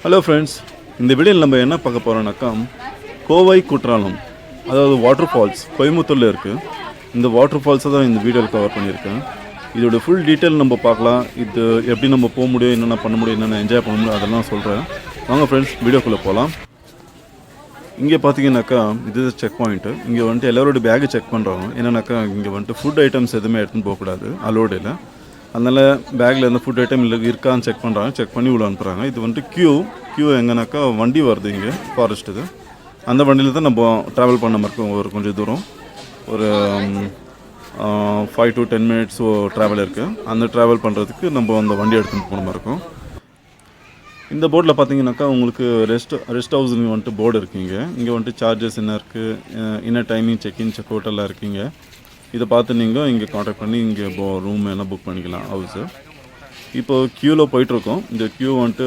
Hello friends, இந்த வீடியோவில் நம்ம என்ன பார்க்க போகிறோம்னாக்கா கோவை குற்றாலம், அதாவது வாட்டர் ஃபால்ஸ் கோயம்புத்தூரில் இருக்குது. இந்த வாட்டர் ஃபால்ஸை தான் இந்த வீடியோவில் கவர் பண்ணியிருக்கேன். இதோட ஃபுல் டீட்டெயில் நம்ம பார்க்கலாம். இது எப்படி நம்ம போக முடியும், என்னென்ன பண்ண முடியும், என்னென்ன என்ஜாய் பண்ண முடியும், அதெல்லாம் சொல்கிறேன். வாங்க ஃப்ரெண்ட்ஸ், வீடியோக்குள்ளே போகலாம். இங்கே பார்த்தீங்கன்னாக்கா இது செக் பாயிண்ட்டு. இங்கே வந்துட்டு எல்லோரோட பேகு செக் பண்ணுறாங்க. என்னென்னாக்கா இங்கே வந்துட்டு ஃபுட் ஐட்டம்ஸ் எதுவுமே எடுத்துன்னு போகக்கூடாது, அலோடு இல்லை. அதனால் பேக்கில் எந்த ஃபுட் ஐட்டம் இல்லை இருக்கான்னு செக் பண்ணுறாங்க. செக் பண்ணி உள்ள அனுப்புகிறாங்க. இது வந்துட்டு கியூ எங்கேனாக்கா வண்டி வருது இங்கே ஃபாரஸ்ட். இது அந்த வண்டியில் தான் நம்ம ட்ராவல் பண்ண மாதிரி இருக்கும். ஒரு கொஞ்சம் தூரம், ஒரு 5 to 10 minutes ட்ராவல் இருக்குது. அந்த ட்ராவல் பண்ணுறதுக்கு நம்ம அந்த வண்டி எடுத்துகிட்டு போன மாதிரி இருக்கும். இந்த போர்டில் பார்த்தீங்கன்னாக்கா உங்களுக்கு ரெஸ்ட் ஹவுஸுங்க வந்துட்டு போர்டு இருக்குங்க. இங்கே வந்துட்டு சார்ஜஸ் என்ன இருக்குது, என்ன டைமிங், செக்இன் செக் அவுட் எல்லாம் இருக்குங்க. இதை பார்த்து நீங்கள் இங்கே காண்டாக்ட் பண்ணி இங்கே ரூம் என்ன புக் பண்ணிக்கலாம், ஹவுஸு. இப்போது க்யூவில் போயிட்டுருக்கோம். இந்த க்யூ வந்துட்டு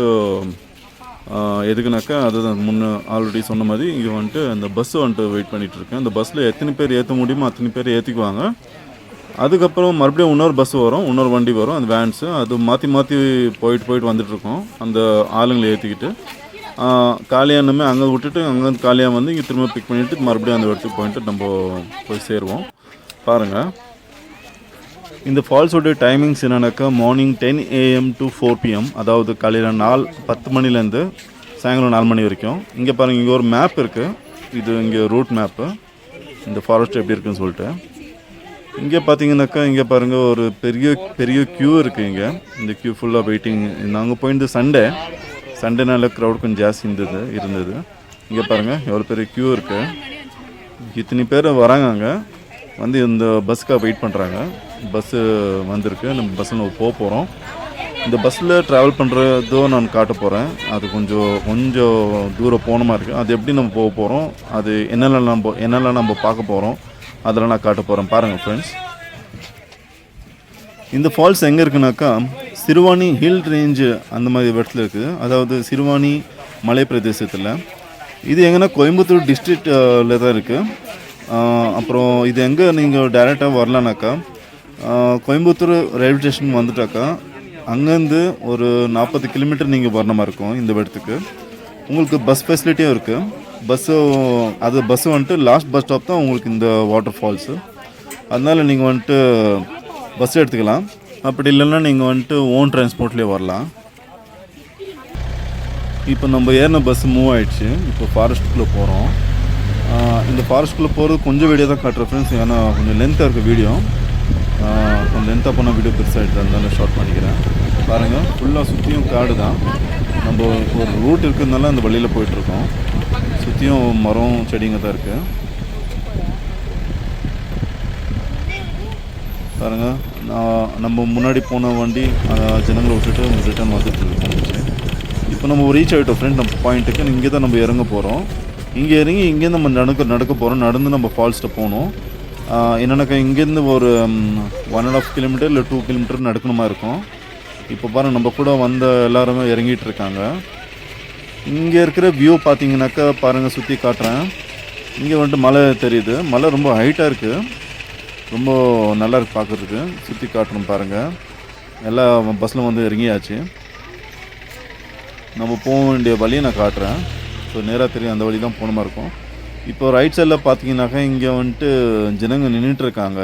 எதுக்குனாக்கா அதுதான் முன்னே ஆல்ரெடி சொன்ன மாதிரி இங்கே வந்துட்டு அந்த பஸ்ஸு வந்துட்டு வெயிட் பண்ணிகிட்ருக்கேன். அந்த பஸ்ஸில் எத்தனை பேர் ஏற்ற முடியுமோ அத்தனை பேர் ஏற்றிக்குவாங்க. அதுக்கப்புறம் மறுபடியும் இன்னொரு பஸ்ஸு வரும், இன்னொரு வண்டி வரும், அந்த வேன்ஸு. அது மாற்றி போயிட்டு வந்துட்டுருக்கோம் அந்த ஆளுங்களை ஏற்றிக்கிட்டு. காலியானமே அங்கே விட்டுட்டு அங்கேருந்து காலியாக வந்து இங்கே திரும்ப பிக் பண்ணிவிட்டு மறுபடியும் அந்த இடத்துக்கு போயிட்டு நம்ம போய் சேருவோம். பாருங்கள், இந்த ஃபால்ஸோடைய டைமிங்ஸ் என்னன்னாக்கா மார்னிங் 10 AM to 4 PM, அதாவது காலையில் 10 மணிலேருந்து சாயங்காலம் 4 மணி வரைக்கும். இங்கே பாருங்கள், இங்கே ஒரு மேப் இருக்குது. இது இங்கே ரூட் மேப்பு, இந்த ஃபாரஸ்ட் எப்படி இருக்குன்னு சொல்லிட்டு. இங்கே பார்த்தீங்கன்னாக்கா இங்கே பாருங்கள், ஒரு பெரிய க்யூ இருக்குது இங்கே. இந்த க்யூ ஃபுல்லாக வெயிட்டிங். நாங்கள் போயிருந்து சண்டேனால க்ரௌட் கொஞ்சம் ஜாஸ்தி இருந்தது. இங்கே பாருங்கள் எவ்வளோ பெரிய க்யூ இருக்குது. இத்தனை பேர் வராங்க அங்கே வந்து இந்த பஸ்ஸுக்காக வெயிட் பண்ணுறாங்க. பஸ்ஸு வந்திருக்கு, நம்ம பஸ்ஸில் நம்ம போகிறோம். இந்த பஸ்ஸில் ட்ராவல் பண்ணுறதோ நான் காட்ட போகிறேன். அது கொஞ்சம் தூரம் போன மாதிரி இருக்குது. அது எப்படி நம்ம போக போகிறோம், அது என்னெல்லாம் நம்ம பார்க்க போகிறோம், அதெல்லாம் நான் காட்ட போகிறேன். பாருங்கள் ஃப்ரெண்ட்ஸ், இந்த ஃபால்ஸ் எங்கே இருக்குனாக்கா சிறுவாணி ஹில் ரேஞ்சு அந்த மாதிரி இடத்துல இருக்குது. அதாவது சிறுவாணி மலை பிரதேசத்தில். இது எங்கன்னா கோயம்புத்தூர் டிஸ்ட்ரிக்டில் தான் இருக்குது. அப்புறம் இது எங்கே நீங்கள் டைரெக்டாக வரலான்னாக்கா கோயம்புத்தூர் ரயில்வே ஸ்டேஷன் வந்துட்டாக்கா அங்கேருந்து ஒரு 40 கிலோமீட்டர் நீங்கள் வரணும் மாதிரி இருக்கும். இந்த இடத்துக்கு உங்களுக்கு பஸ் ஃபெசிலிட்டியும் இருக்குது. பஸ்ஸு வந்துட்டு லாஸ்ட் பஸ் ஸ்டாப் தான் உங்களுக்கு இந்த வாட்டர் ஃபால்ஸு. அதனால் நீங்கள் வந்துட்டு பஸ் எடுத்துக்கலாம். அப்படி இல்லைன்னா நீங்கள் வந்துட்டு ஓன் டிரான்ஸ்போர்ட்லேயே வரலாம். இப்போ நம்ம ஏறின பஸ் மூவ் ஆகிடுச்சு. இப்போ ஃபாரஸ்ட்டுக்குள்ளே போகிறோம். இந்த ஃபாரஸ்ட்குள்ளே போகிறது கொஞ்சம் வீடியோ தான் காட்டுறேன் ஃப்ரெண்ட்ஸ். ஏன்னா கொஞ்சம் லென்த்தாக இருக்குது வீடியோ. கொஞ்சம் லென்த்தாக போனால் வீடியோ பெருசாகிடுது, அதனால ஷார்ட் பண்ணிக்கிறேன். பாருங்கள், ஃபுல்லாக சுற்றியும் காடு தான். நம்ம ஒரு ரூட் இருக்கிறதுனால அந்த வழியில் போயிட்டுருக்கோம். சுற்றியும் மரம் செடிங்க தான் இருக்குது. பாருங்கள், நம்ம முன்னாடி போன வண்டி ஜனங்களை விட்டுட்டு ரிட்டர்ன் வந்துட்டு இருந்துச்சு. இப்போ நம்ம ரீச் ஆகிட்டோம் ஃப்ரெண்ட் நம்ம பாயிண்ட்டுக்கு. இங்கே தான் நம்ம இறங்க போகிறோம். இங்கே இறங்கி இங்கேருந்து நம்ம நடக்க போகிறோம். நடந்து நம்ம ஃபால்ஸ்ட்டை போகணும். என்னென்னாக்கா இங்கேருந்து ஒரு 1.5 கிலோமீட்டர் இல்லை 2 கிலோமீட்டர் நடக்கணுமா இருக்கும். இப்போ பாருங்கள், நம்ம கூட வந்த எல்லாருமே இறங்கிட்டு இருக்காங்க. இங்கே இருக்கிற வியூ பார்த்தீங்கன்னாக்கா பாருங்கள், சுற்றி காட்டுறேன். இங்கே வந்துட்டு மலை தெரியுது. மலை ரொம்ப ஹைட்டாக இருக்குது, ரொம்ப நல்லா இருக்குது பார்க்குறதுக்கு. சுற்றி காட்டணும் பாருங்கள். எல்லா பஸ்ஸில் வந்து இறங்கியாச்சு. நம்ம போக வேண்டிய வழியை நான் காட்டுறேன். ஸோ நேராக தெரியும், அந்த வழி தான் போன மாதிரி இருக்கும். இப்போ ரைட் சைடில் பார்த்தீங்கன்னாக்கா இங்கே வந்துட்டு ஜனங்க நின்றுட்டுருக்காங்க.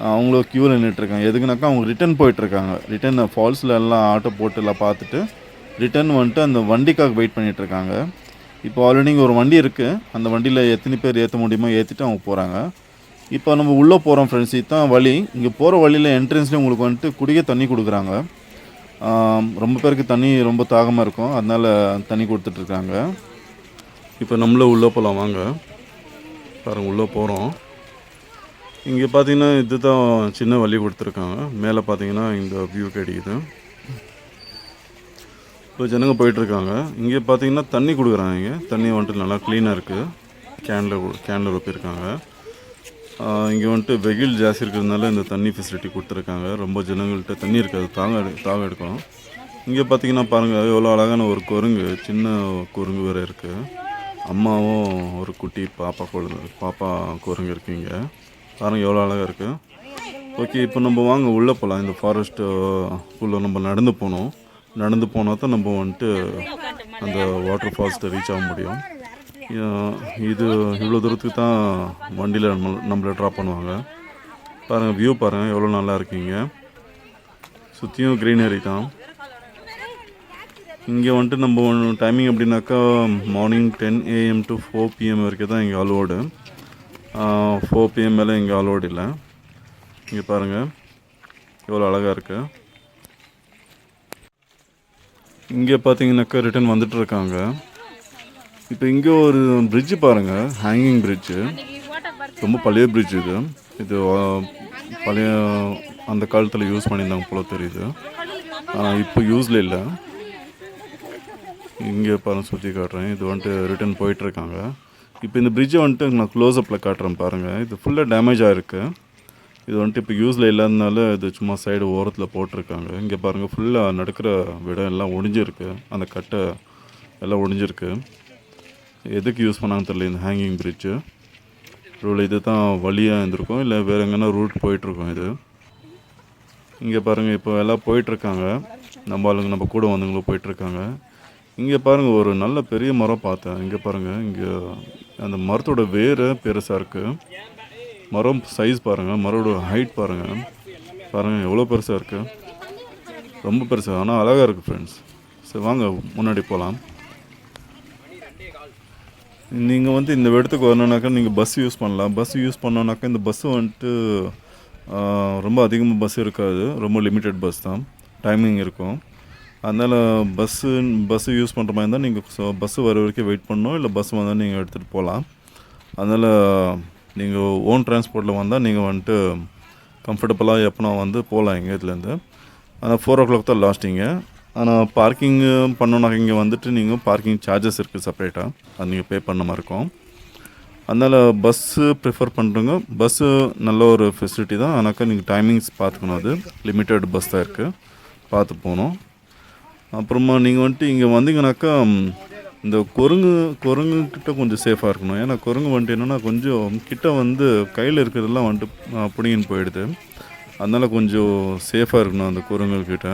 அவங்களும் க்யூவில் நின்றுட்டுருக்காங்க. எதுக்குனாக்கா அவங்க ரிட்டன் போயிட்டுருக்காங்க. ஃபால்ஸில் எல்லாம் ஆட்டோ போட்டு எல்லாம் பார்த்துட்டு ரிட்டன் வந்துட்டு அந்த வண்டிக்காக வெயிட் பண்ணிகிட்ருக்காங்க. இப்போ ஆல்ரெடி இங்கே ஒரு வண்டி இருக்குது. அந்த வண்டியில் எத்தனை பேர் ஏற்ற முடியுமோ ஏற்றிட்டு அவங்க போகிறாங்க. இப்போ நம்ம உள்ளே போகிறோம் ஃப்ரெண்ட்ஸ். இதுதான் வழி. இங்கே போகிற வழியில் என்ட்ரன்ஸ்லேயும் உங்களுக்கு வந்துட்டு குடிக்க தண்ணி கொடுக்குறாங்க. ரொம்ப பேருக்கு தண்ணி ரொம்ப தாகமாக இருக்கும், அதனால் தண்ணி கொடுத்துட்ருக்காங்க. இப்போ நம்மளே உள்ளே போகலாம் வாங்க. பாருங்கள், உள்ளே போகிறோம். இங்கே பார்த்தீங்கன்னா இது தான் சின்ன வழி கொடுத்துருக்காங்க. மேலே பார்த்தீங்கன்னா இந்த வியூ கிடைக்குது. இப்போ ஜனங்க போயிட்டுருக்காங்க. இங்கே பார்த்தீங்கன்னா தண்ணி கொடுக்குறாங்க. இங்கே தண்ணி வந்துட்டு நல்லா க்ளீனாக இருக்குது. கேனில் ரொப்பியிருக்காங்க. இங்கே வந்துட்டு வெயில் ஜாஸ்தி இருக்கிறதுனால இந்த தண்ணி ஃபெசிலிட்டி கொடுத்துருக்காங்க. ரொம்ப ஜனங்கள்கிட்ட தண்ணி இருக்காது, தாகம் எடுக்கணும். இங்கே பார்த்தீங்கன்னா பாருங்கள், எவ்வளோ அழகான ஒரு குரங்கு, சின்ன குரங்கு வேறு இருக்குது. அம்மாவும் ஒரு குட்டி பாப்பா குரங்கு இருக்குங்க. பாருங்கள் எவ்வளோ அழகாக இருக்குது. ஓகே, இப்போ நம்ம வாங்க உள்ளே போகலாம். இந்த ஃபாரஸ்ட்டுக்குள்ளே நம்ம நடந்து போனால் தான் நம்ம வந்துட்டு அந்த வாட்டர் ஃபால்ஸ்ட்டு ரீச் ஆக முடியும். இது இவ்வளோ தூரத்துக்கு தான் வண்டியில் நம்மளை ட்ராப் பண்ணுவாங்க. பாருங்கள், வியூ பாருங்கள் எவ்வளோ நல்லா இருக்கீங்க. சுற்றியும் க்ரீனரி தான். இங்கே வந்துட்டு நம்ம டைமிங் எப்படின்னாக்கா மார்னிங் 10 AM to 4 PM வரைக்கும் தான் இங்கே அலோடு. 4 PM மேலே இங்கே அலோடு இல்லை. இங்கே பாருங்கள் எவ்வளோ அழகாக இருக்குது. இங்கே பார்த்தீங்கன்னாக்கா ரிட்டன் வந்துட்டுருக்காங்க. இப்போ இங்கே ஒரு பிரிட்ஜு பாருங்கள், ஹேங்கிங் பிரிட்ஜு. ரொம்ப பழைய பிரிட்ஜ் இது. இது பழைய அந்த காலத்தில் யூஸ் பண்ணியிருந்தாங்க போல தெரியுது. இப்போ யூஸில் இல்லை. இங்கே பாருங்கள், சுற்றி காட்டுறேன். இது வந்துட்டு ரிட்டன் போயிட்டுருக்காங்க. இப்போ இந்த பிரிட்ஜை வந்துட்டு நான் க்ளோஸ்அப்பில் காட்டுறேன் பாருங்கள். இது ஃபுல்லாக டேமேஜ் ஆகிருக்கு. இது வந்துட்டு இப்போ யூஸில் இல்லாததுனால இது சும்மா சைடு ஓரத்தில் போட்டிருக்காங்க. இங்கே பாருங்கள், ஃபுல்லாக நடக்கிற விடம் எல்லாம் ஒடிஞ்சிருக்கு. அந்த கட்டை எல்லாம் ஒடிஞ்சிருக்கு. எதுக்கு யூஸ் பண்ணாங்கன்னு தெரியல இந்த ஹேங்கிங் பிரிட்ஜு. இது தான் வழியாக இருந்திருக்கும், இல்லை வேறு எங்கன்னா ரூட் போயிட்டுருக்கோம் இது. இங்கே பாருங்கள், இப்போ எல்லாம் போயிட்டுருக்காங்க. நம்ம ஆளுங்க நம்ம கூட வந்தவங்களும் போயிட்டுருக்காங்க. இங்கே பாருங்கள், ஒரு நல்ல பெரிய மரம் பார்த்தேன். இங்கே பாருங்கள், இங்கே அந்த மரத்தோட வேறு பெருசாக இருக்குது. மரம் சைஸ் பாருங்கள், மரோட ஹைட் பாருங்கள். பாருங்கள் எவ்வளோ பெருசாக இருக்குது. ரொம்ப பெருசாக, ஆனால் அழகாக இருக்குது ஃப்ரெண்ட்ஸ். சரி வாங்க முன்னாடி போகலாம். நீங்கள் வந்து இந்த இடத்துக்கு வரணுன்னாக்கா நீங்கள் பஸ் யூஸ் பண்ணலாம். பஸ் யூஸ் பண்ணோன்னாக்கா இந்த பஸ்ஸு வந்துட்டு ரொம்ப அதிகமாக பஸ் இருக்காது. ரொம்ப லிமிட்டட் பஸ் தான், டைமிங் இருக்கும். அதனால் பஸ்ஸு யூஸ் பண்ணுற மாதிரி இருந்தால் நீங்கள் பஸ்ஸு வர வரைக்கும் வெயிட் பண்ணணும். இல்லை பஸ் வந்தால் நீங்கள் எடுத்துகிட்டு போகலாம். அதனால் நீங்கள் ஓன் டிரான்ஸ்போர்ட்டில் வந்தால் நீங்கள் வந்துட்டு கம்ஃபர்டபுளாக எப்போனா வந்து போகலாம் எங்கள் இதுலேருந்து. ஆனால் 4 o'clock தான் லாஸ்ட்டிங்க. ஆனால் பார்க்கிங்கு பண்ணோன்னாக்க இங்கே வந்துட்டு நீங்கள் பார்க்கிங் சார்ஜஸ் இருக்குது செப்பரேட்டாக, அது நீங்கள் பே பண்ண மாதிரி இருக்கும். அதனால் பஸ்ஸு ப்ரிஃபர் பண்ணுறவங்க பஸ்ஸு நல்ல ஒரு ஃபெசிலிட்டி தான். ஆனாக்கா நீங்கள் டைமிங்ஸ் பார்த்துக்கணும். அது லிமிட்டட் பஸ் தான் இருக்குது, பார்த்து போகணும். அப்புறமா நீங்கள் வந்துட்டு இங்கே வந்தீங்கன்னாக்கா இந்த குரங்குக்கிட்ட கொஞ்சம் சேஃபாக இருக்கணும். ஏன்னா குரங்கு வந்துட்டு என்னென்னா கொஞ்சம் கிட்ட வந்து கையில் இருக்கிறதெல்லாம் வந்துட்டு பிடிங்கின்னு போயிடுது. அதனால் கொஞ்சம் சேஃபாக இருக்கணும் அந்த குரங்குக்கிட்ட.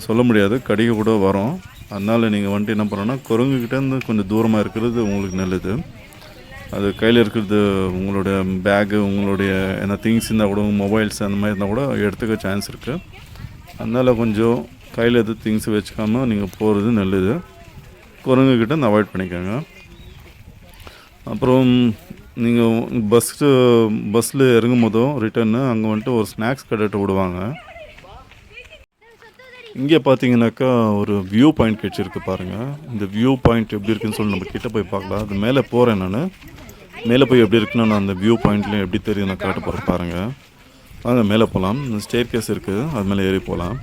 சொல்ல முடியாது, கடிக்க கூட வரும். அதனால் நீங்கள் வந்துட்டு என்ன பண்ணணும்னா குரங்குக்கிட்டேருந்து கொஞ்சம் தூரமாக இருக்கிறது உங்களுக்கு நல்லது. அது கையில் இருக்கிறது உங்களோட பேகு, உங்களுடைய என்ன திங்ஸ் இருந்தால் கூட, மொபைல்ஸ் அந்த மாதிரி இருந்தால் கூட எடுத்துக்க சான்ஸ் இருக்குது. அதனால் கொஞ்சம் கையில் எது திங்ஸ் வச்சுக்காமல் நீங்கள் போகிறது நல்லது. குரங்குக்கிட்ட இந்த அவாய்ட் பண்ணிக்கோங்க. அப்புறம் நீங்கள் பஸ்ஸில் இறங்கும் போதும் ரிட்டர்னு அங்கே வந்துட்டு ஒரு ஸ்நாக்ஸ் கடைட்டு விடுவாங்க. இங்கே பார்த்தீங்கன்னாக்கா ஒரு வியூ பாயிண்ட் கிடச்சிருக்கு பாருங்கள். இந்த வியூ பாயிண்ட் எப்படி இருக்குன்னு சொல்லி நம்ம கிட்டே போய் பார்க்கலாம். அது மேலே போகிறேன் நான். மேலே போய் எப்படி இருக்குன்னு நான் அந்த வியூ பாயிண்ட்லேயும் எப்படி தெரியும் நான் காட்ட போகிறேன் பாருங்கள். வாங்க மேலே போகலாம். ஸ்டேர் கேஸ் இருக்குது, அது மேலே ஏறி போகலாம்.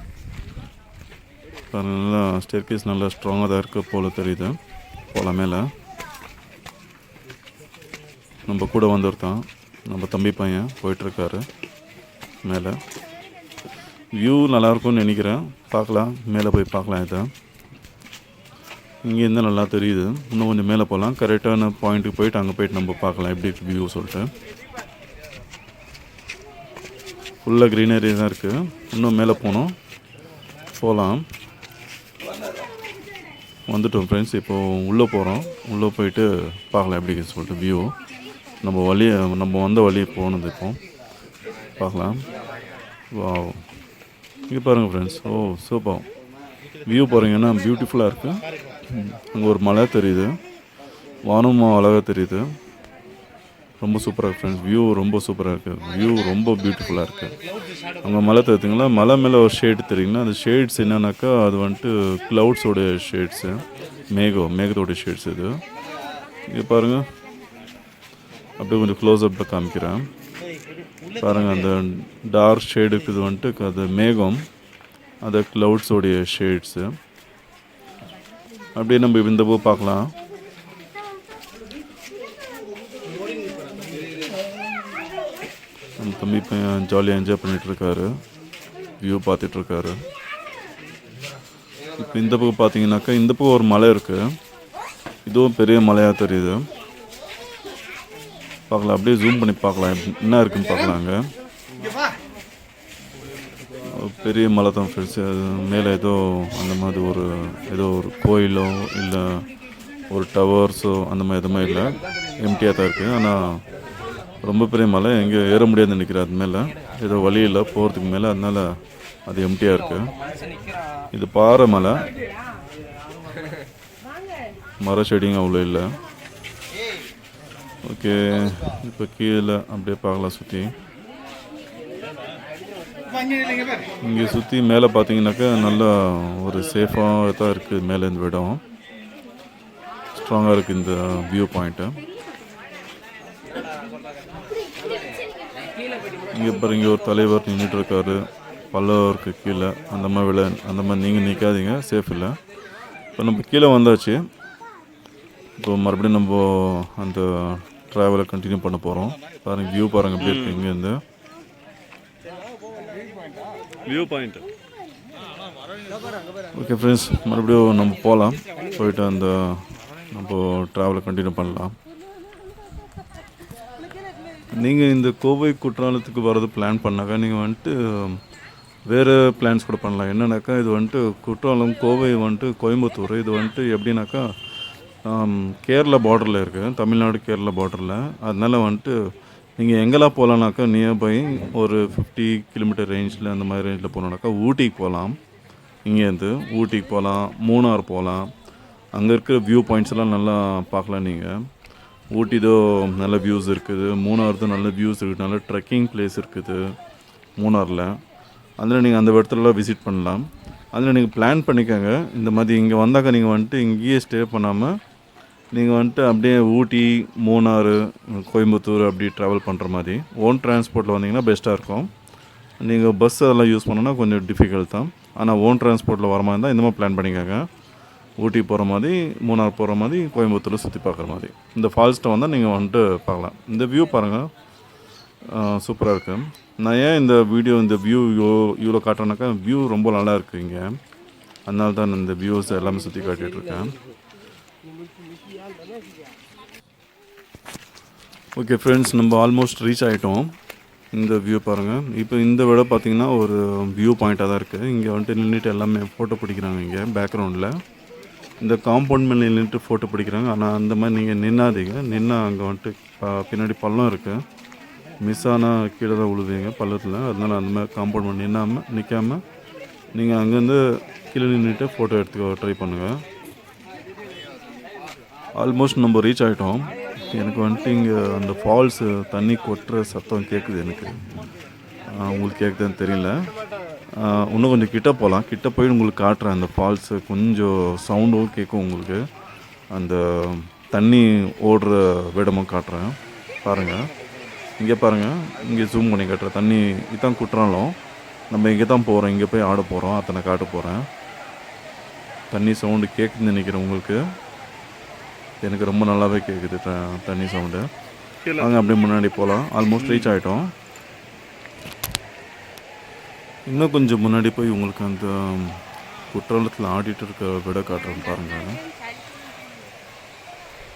நல்லா ஸ்டேர் கேஸ் நல்லா ஸ்ட்ராங்காக தான் இருக்குது போல் தெரியுது. போகலாம் மேலே. நம்ம கூட வந்திருந்தான், நம்ம தம்பி பையன் போயிட்டுருக்காரு மேலே. வியூ நல்லாயிருக்கும்னு நினைக்கிறேன். பார்க்கலாம், மேலே போய் பார்க்கலாம். இதை இங்கேருந்து நல்லா தெரியுது. இன்னும் கொஞ்சம் மேலே போகலாம். கரெக்டான பாயிண்ட்டுக்கு போயிட்டு அங்கே போயிட்டு நம்ம பார்க்கலாம் எப்படி இருக்குது வியூ சொல்லிட்டு. ஃபுல்லாக க்ரீனரி தான் இருக்குது. இன்னும் மேலே போகலாம். வந்துட்டோம் ஃப்ரெண்ட்ஸ். இப்போது உள்ளே போகிறோம். உள்ளே போயிட்டு பார்க்கலாம் எப்படி சொல்லிட்டு வியூ. நம்ம வந்த வழியை போனது இப்போ பார்க்கலாம். வா, இங்கே பாருங்கள் ஃப்ரெண்ட்ஸ். ஓ சூப்பர் வியூ பாருங்கன்னா பியூட்டிஃபுல்லாக இருக்குது. அங்கே ஒரு மலை தெரியுது, வானமும் அழகாக தெரியுது. ரொம்ப சூப்பராக இருக்குது ஃப்ரெண்ட்ஸ். வியூ ரொம்ப சூப்பராக இருக்குது. வியூ ரொம்ப பியூட்டிஃபுல்லாக இருக்குது. அங்கே மலை தெரியுதுங்களா, மலை மேலே ஒரு ஷேடு தெரியுங்களா. அந்த ஷேட்ஸ் என்னன்னாக்கா அது வந்துட்டு க்ளவுட்ஸோடைய ஷேட்ஸு, மேகத்தோடைய ஷேட்ஸ். இது இங்கே பாருங்கள், அப்படியே கொஞ்சம் க்ளோஸ்அப்பில் காமிக்கிறேன் பாருங்கள். அந்த டார்க் ஷேடு இருக்குது வந்துட்டு அது மேகம், அது க்ளவுட்ஸோடைய ஷேட்ஸு. அப்படியே நம்ம இந்த பூ பார்க்கலாம். நம்ம தம்பி பையன் ஜாலியாக என்ஜாய் பண்ணிகிட்ருக்காரு, வியூ பார்த்துட்ருக்காரு. இப்போ இந்த பக்கம் பார்த்தீங்கன்னாக்கா இந்த பக்கம் ஒரு மலை இருக்குது. இதுவும் பெரிய மலையாக தெரியுது. பார்க்கலாம், அப்படியே ஜூம் பண்ணி பார்க்கலாம் என்ன இருக்குன்னு பார்க்கலாங்க. பெரிய மலை தான் ஃப்ரெண்ட்ஸ். அது மேலே ஏதோ அந்த மாதிரி ஏதோ ஒரு கோயிலோ இல்லை ஒரு டவர்ஸோ அந்த மாதிரி எதுவுமே இல்லை, எம்டியாக தான் இருக்குது. ஆனால் ரொம்ப பெரிய மலை, எங்கே ஏற முடியாதுன்னு நினைக்கிறேன். அது மேலே ஏதோ வழி இல்லை போகிறதுக்கு மேலே, அதனால் அது எம்டியாக இருக்குது. இது பாறை மலை, மர செடிங்க அவ்வளோ இல்லை. ஓகே, இப்போ கீழே அப்படியே பார்க்கலாம் சுற்றி. இங்கே சுற்றி மேலே பார்த்தீங்கன்னாக்கா நல்லா ஒரு சேஃபாக தான் இருக்குது. மேலே இந்த இடம் ஸ்ட்ராங்காக இருக்குது இந்த வியூ பாயிண்ட்டு. இங்கே பாரு, இங்கே ஒரு தலைவர் நின்றுட்டு இருக்காரு, பள்ளம் இருக்குது கீழே. அந்த மாதிரி நீங்கள் நிற்காதீங்க, சேஃப் இல்லை. இப்போ நம்ம கீழே வந்தாச்சு. இப்போ மறுபடியும் நம்ம அந்த ட்ராவலை கண்டினியூ பண்ண போகிறோம். பாருங்கள் வியூ பாருங்கள் எப்படி இருக்குது இங்கேருந்து வியூ பாயிண்ட். ஓகே ஃப்ரெண்ட்ஸ், மறுபடியும் நம்ம போகலாம். போயிட்டு அந்த நம்ம ட்ராவலை கண்டினியூ பண்ணலாம். நீங்கள் இந்த கோவை குற்றாலத்துக்கு வர்றது பிளான் பண்ணாக்கா நீங்கள் வந்துட்டு வேறு பிளான்ஸ் கூட பண்ணலாம். என்னன்னாக்கா இது வந்துட்டு குற்றாலம் கோவை வந்துட்டு கோயம்புத்தூர். இது வந்துட்டு எப்படின்னாக்கா கேரளா பார்டரில் இருக்குது, தமிழ்நாடு கேரளா பார்டரில். அதனால் வந்துட்டு நீங்கள் எங்கெல்லாம் போகலான்னாக்கா நியர்பை ஒரு 50 கிலோமீட்டர் ரேஞ்சில் அந்த மாதிரி ரேஞ்சில் போனோன்னாக்கா ஊட்டிக்கு போகலாம். இங்கேருந்து ஊட்டிக்கு போகலாம், மூணார் போகலாம். அங்கே இருக்கிற வியூ பாயிண்ட்ஸ் எல்லாம் நல்லா பார்க்கலாம். நீங்கள் ஊட்டிதோ நல்ல வியூஸ் இருக்குது, மூணார்தோ நல்ல வியூஸ் இருக்குது, நல்ல ட்ரெக்கிங் பிளேஸ் இருக்குது மூணாரில். அதில் நீங்கள் அந்த இடத்துலலாம் விசிட் பண்ணலாம். அதில் நீங்கள் பிளான் பண்ணிக்கோங்க. இந்த மாதிரி இங்கே வந்தாக்கா நீங்கள் வந்துட்டு இங்கேயே ஸ்டே பண்ணாமல் நீங்கள் வந்துட்டு அப்படியே ஊட்டி, மூணாறு, கோயம்புத்தூர் அப்படி ட்ராவல் பண்ணுற மாதிரி ஓன் டிரான்ஸ்போர்ட்டில் வந்தீங்கன்னா பெஸ்ட்டாக இருக்கும். நீங்கள் பஸ் அதெல்லாம் யூஸ் பண்ணோன்னா கொஞ்சம் டிஃபிகல்ட் தான். ஆனால் ஓன் டிரான்ஸ்போர்ட்டில் வர மாதிரி இருந்தால் இந்த மாதிரி பிளான் பண்ணிக்கோங்க. ஊட்டி போகிற மாதிரி, மூணார் போகிற மாதிரி, கோயம்புத்தூரில் சுற்றி பார்க்குற மாதிரி. இந்த ஃபால்ஸ்ட்டை வந்தால் நீங்கள் வந்துட்டு பார்க்கலாம். இந்த வியூ பாருங்கள், சூப்பராக இருக்குது. நான் ஏன் இந்த வியூ இவ்வளோ காட்டுறேன்னாக்கா வியூ ரொம்ப நல்லா இருக்குது இங்கே. அதனால தான் இந்த வியூஸ் எல்லாமே சுற்றி காட்டிகிட்ருக்கேன். ஓகே ஃப்ரெண்ட்ஸ், நம்ம ஆல்மோஸ்ட் ரீச் ஆகிட்டோம். இந்த வியூ பாருங்கள். இப்போ இந்த விட பார்த்திங்கன்னா ஒரு வியூ பாயிண்ட்டாக தான் இருக்குது. இங்கே வந்துட்டு நின்றுட்டு எல்லாமே ஃபோட்டோ பிடிக்கிறாங்க. இங்கே பேக்ரவுண்டில் இந்த காம்பவுண்ட் மேலே நின்றுட்டு ஃபோட்டோ பிடிக்கிறாங்க. ஆனால் அந்த மாதிரி நீங்கள் நின்னாதீங்க. அங்கே வந்துட்டு பின்னாடி பள்ளம் இருக்குது, மிஸ் ஆனால் கீழே தான் விழுவீங்க பள்ளத்தில். அதனால் அந்த மாதிரி காம்பவுண்ட் மேலே நிற்காமல் நீங்கள் அங்கேருந்து கீழே நின்றுட்டு ஃபோட்டோ எடுத்துக்க ட்ரை பண்ணுங்கள். ஆல்மோஸ்ட் நம்ம ரீச் ஆகிட்டோம். எனக்கு வந்துட்டு இங்கே அந்த ஃபால்ஸு தண்ணி கொட்டுற சத்தம் கேட்குது. எனக்கு உங்களுக்கு கேட்குதுன்னு தெரியல. இன்னும் கொஞ்சம் கிட்டே போகலாம். கிட்டே போய் உங்களுக்கு காட்டுறேன். அந்த ஃபால்ஸு கொஞ்சம் சவுண்டும் கேட்கும் உங்களுக்கு. அந்த தண்ணி ஓடுற விடமும் காட்டுறேன். பாருங்கள், இங்கே பாருங்கள், இங்கே ஜூம் பண்ணி காட்டுறேன். தண்ணி இதான் குற்றாலம். நம்ம இங்கே தான் போகிறோம், இங்கே போய் ஆட போகிறோம். அத்தனை காட்ட போகிறேன். தண்ணி சவுண்டு கேட்குதுன்னு நினைக்கிறேன் உங்களுக்கு. எனக்கு ரொம்ப நல்லாவே கேட்குது தண்ணி சவுண்டு. நாங்கள் அப்படியே முன்னாடி போகலாம். ஆல்மோஸ்ட் ரீச் ஆகிட்டோம். இன்னும் கொஞ்சம் முன்னாடி போய் உங்களுக்கு அந்த குற்றாலத்தில் ஆடிட்டு இருக்க விட காட்டுறேன் பாருங்கள்.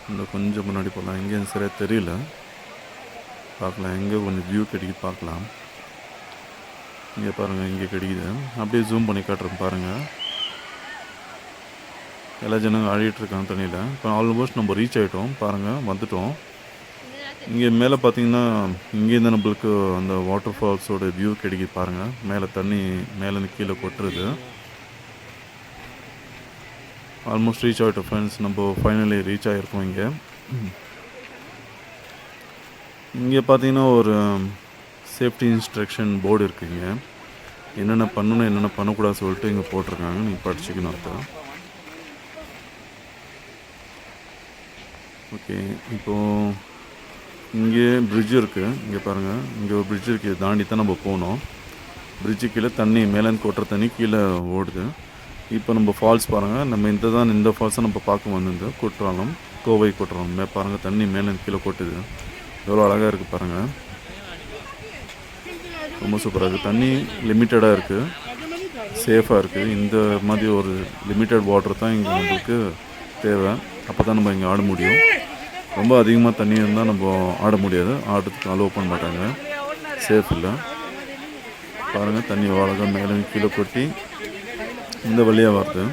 இன்னும் கொஞ்சம் முன்னாடி போகலாம். எங்கேயும் சரியாக தெரியல, பார்க்கலாம். எங்கே கொஞ்சம் வியூ கிடைக்குது பார்க்கலாம். இங்கே பாருங்கள், இங்கே கிடைக்குது. அப்படியே ஜூம் பண்ணி காட்டுறேன் பாருங்கள். எல்லா ஜனங்க ஆடிட்டுருக்காங்க தண்ணியில். இப்போ ஆல்மோஸ்ட் நம்ம ரீச் ஆகிட்டோம். பாருங்கள், வந்துட்டோம். இங்கே மேலே பார்த்தீங்கன்னா இங்கேருந்து நம்மளுக்கு அந்த வாட்டர் ஃபால்ஸோட வியூ கிடைக்குது பாருங்கள். மேலே தண்ணி மேலேருந்து கீழே கொட்டுறது. ஆல்மோஸ்ட் ரீச் ஆகிட்டோம் ஃப்ரெண்ட்ஸ். நம்ம ஃபைனலி ரீச் ஆகிருக்கோம். இங்கே பார்த்தீங்கன்னா ஒரு சேஃப்டி இன்ஸ்ட்ரக்ஷன் போர்டு இருக்குங்க. என்னென்ன பண்ணணும் என்னென்ன பண்ணக்கூடாது சொல்லிட்டு இங்கே போட்டிருக்காங்க. நீங்கள் படிச்சுக்கணும் அர்த்தம். ஓகே, இப்போது இங்கே பிரிட்ஜ் இருக்குது. இங்கே பாருங்கள், இங்கே ஒரு பிரிட்ஜ் இருக்குது. தாண்டி தான் நம்ம போகணும். பிரிட்ஜு கீழே தண்ணி மேலேருந்து கொட்டுற தண்ணி கீழே ஓடுது. இப்போ நம்ம ஃபால்ஸ் பாருங்கள். நம்ம இந்த ஃபால்ஸை நம்ம பார்க்க வந்திருந்தோம். குற்றாலம், கோவை குற்றாலம். பாருங்கள், தண்ணி மேலேருந்து கீழே கொட்டுது. எவ்வளோ அழகாக இருக்குது பாருங்கள். ரொம்ப சூப்பராக இருக்குது. தண்ணி லிமிட்டடாக இருக்குது, சேஃபாக இருக்குது. இந்த மாதிரி ஒரு லிமிட்டட் வாட்டர் தான் இங்கே நம்மளுக்கு தேவை. அப்போ தான் நம்ம இங்கே ஆட முடியும். ரொம்ப அதிகமாக தண்ணி இருந்தால் நம்ம ஆட முடியாது. ஆடுறதுக்கு அலோவ் பண்ண மாட்டாங்க, சேஃப் இல்லை. பாருங்கள் தண்ணி அழகாக மேலே கீழே கொட்டி இந்த வழியாக வருது.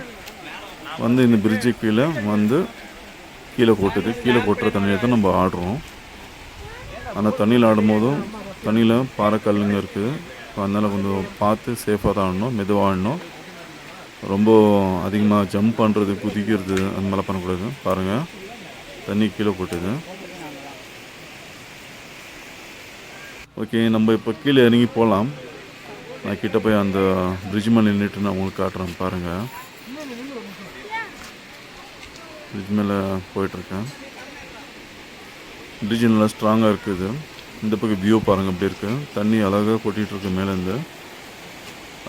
வந்து இந்த பிரிட்ஜு கீழே வந்து கீழே கொட்டுது. கீழே கொட்டுற தண்ணியை தான் நம்ம ஆடுறோம். ஆனால் தண்ணியில் ஆடும்போதும் தண்ணியில் பாறை கல்லுங்க இருக்குது. அதனால் கொஞ்சம் பார்த்து சேஃபாக தான் ஆடணும், மெதுவாக ஆடணும். ரொம்ப அதிகமாக ஜம்ப் பண்ணுறது, குதிக்கிறது அந்த மாதிரிலாம் பண்ணக்கூடாது. பாருங்கள் தண்ணி கீழே கொட்டுது. ஓகே, நம்ம இப்போ கீழே இறங்கி போகலாம். நான் கிட்ட போய் அந்த பிரிட்ஜ் மேலே நின்றுட்டு நான் உங்களுக்கு காட்டுறேன். பாருங்கள் பிரிட்ஜ் மேலே போயிட்டுருக்கேன். பிரிட்ஜ் நல்லா ஸ்ட்ராங்காக இருக்குது. இந்த பக்கம் வியூ பாருங்கள் அப்படி இருக்குது. தண்ணி அழகாக கொட்டிகிட்ருக்கு மேலேருந்து.